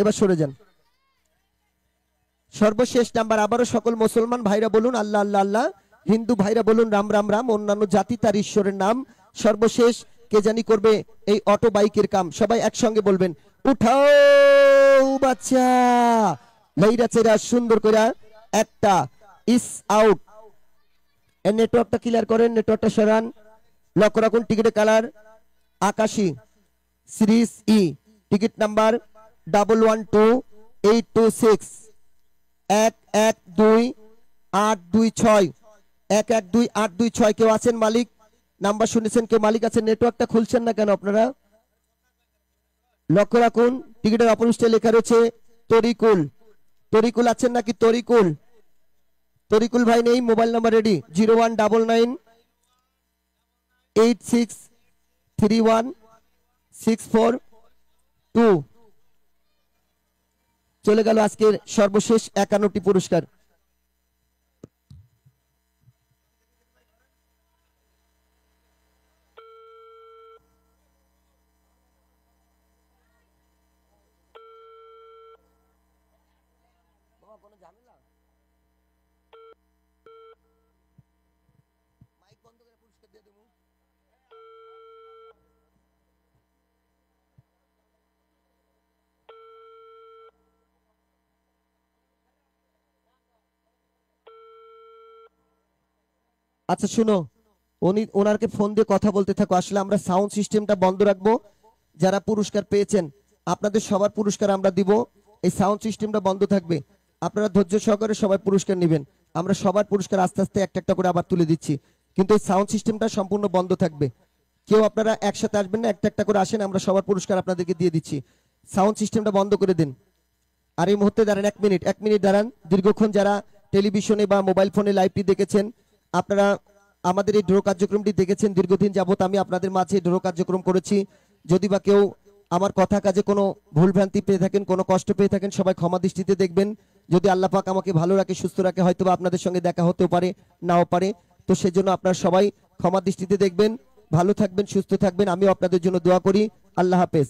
এবার সরে যান। সর্বশেষ নাম্বার, আবারও সকল মুসলমান ভাইরা বলুন আল্লাহ আল্লাহ আল্লাহ, হিন্দু ভাইরা বলুন রাম রাম রাম, অন্যান্য জাতি তার ঈশ্বরের নাম। সর্বশেষ কে জানি করবে এই অটো বাইকের কাম, সবাই একসঙ্গে বলবেন উঠাও বাচ্চা, লাইরা চেরা সুন্দর করে একটা ইস আউট। এর নেটওয়ার্কটা ক্লিয়ার করেন, নেটওয়ার্কটা সরান, লক্ষ্য রাখুন টিকিটের কালার আকাশী, সিরিজ ই, টিকিট নাম্বার 112826 112826 112826। কেউ আছেন মালিক? নাম্বার শুনেছেন কেউ? মালিক আছেন? নেটওয়ার্কটা খুলছেন না কেন আপনারা? লক্ষ্য রাখুন টিকিটের অপরিষ্ঠে লেখা রয়েছে তরিকুল। তরিকুল আছেন নাকি? তরিকুল, তরিকুল ভাই নেই? মোবাইল নাম্বার রেডি 0199863164 চলে গেল আজকের সর্বশেষ 51টি পুরস্কার। আচ্ছা শুনো, ওনারকে ফোন দিয়ে কথা বলতে থাকো। আসলে আমরা সাউন্ড সিস্টেমটা বন্ধ রাখবো। যারা পুরস্কার পেয়েছেন আপনাদের সবার পুরস্কার আমরা দিব, এই সাউন্ড সিস্টেমটা বন্ধ থাকবে। আপনারা ধৈর্য সহকারে সবাই পুরস্কার নেবেন। আমরা সবার পুরস্কার আস্তে আস্তে একটা একটা করে আবার তুলে দিচ্ছি, কিন্তু এই সাউন্ড সিস্টেমটা সম্পূর্ণ বন্ধ থাকবে। কেউ আপনারা একসাথে আসবেন না, একটা একটা করে আসেন, আমরা সবার পুরস্কার আপনাদেরকে দিয়ে দিচ্ছি। সাউন্ড সিস্টেমটা বন্ধ করে দিন। আর এই মুহূর্তে দাঁড়ান, এক মিনিট দাঁড়ান। দীর্ঘক্ষণ যারা টেলিভিশনে বা মোবাইল ফোনে লাইভটি দেখেছেন, আপনারা আমাদের এই ড্র কার্যক্রমটি দেখেছেন। দীর্ঘদিন যাবত আমি আপনাদের মাঝে ড্র কার্যক্রম করেছি। যদি বা কেউ আমার কথা কাজে কোনো ভুলভ্রান্তি পেয়ে থাকেন, কোনো কষ্ট পেয়ে থাকেন, সবাই ক্ষমা দৃষ্টিতে দেখবেন। যদি আল্লাহ পাক আমাকে ভালো রাখে, সুস্থ রাখে, হয়তো বা আপনাদের সঙ্গে দেখা হতেও পারে, নাও পারে। তো সেজন্য আপনারা সবাই ক্ষমা দৃষ্টিতে দেখবেন। ভালো থাকবেন, সুস্থ থাকবেন। আমিও আপনাদের জন্য দোয়া করি। আল্লাহ হাফেজ।